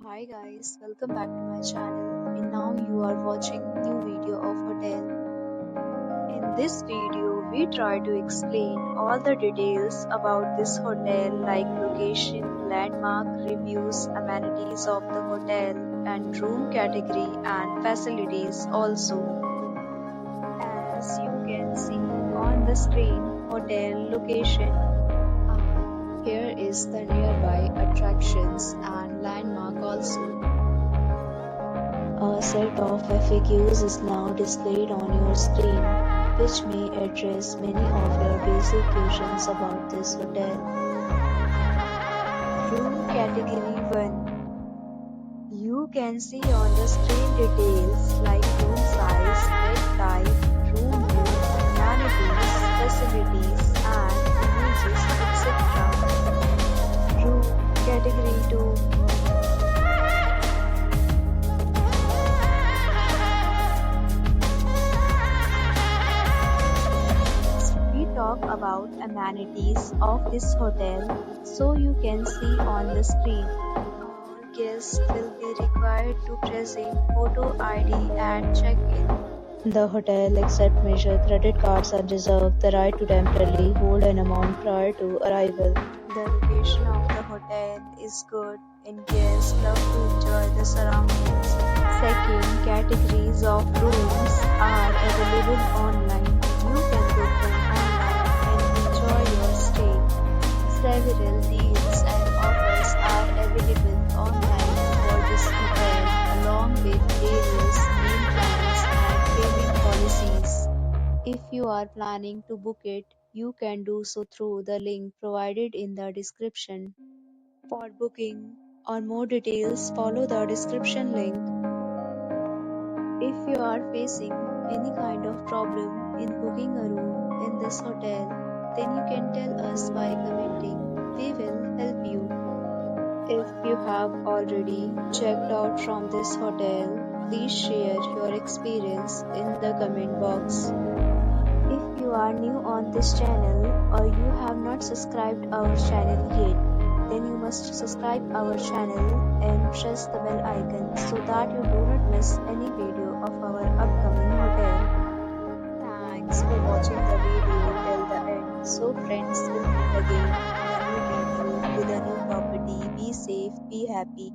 Hi guys, welcome back to my channel and now you are watching new video of hotel. In this video, we try to explain all the details about this hotel like location, landmark, reviews, amenities of the hotel and room category and facilities also. As you can see on the screen, hotel location. Here is the nearby attractions and landmark also. A set of FAQs is now displayed on your screen, which may address many of your basic questions about this hotel. Room Category 1. You can see on the screen details like room size, bed type, room view, amenities, facilities, and images, etc. Room Category 2. Talk about amenities of this hotel, so you can see on the screen. All guests will be required to present photo ID and check in. The hotel accepts major credit cards and reserves the right to temporarily hold an amount prior to arrival. The location of the hotel is good and guests love to enjoy the surroundings. Second, categories of rooms are available online. You can book them online and enjoy your stay. Several deals and offers are available online for this hotel along with various meal plans and payment policies. If you are planning to book it, you can do so through the link provided in the description. For booking or more details, follow the description link. If you are facing any kind of problem in booking a room in this hotel, then you can tell us by commenting. We will help you. If you have already checked out from this hotel, please share your experience in the comment box. If you are new on this channel or you have not subscribed our channel yet, then you must subscribe our channel and press the bell icon so that you do not miss any video of our upcoming hotel. Thanks for watching the video till the end. So friends, will meet again in a new video with a new property. Be safe, be happy.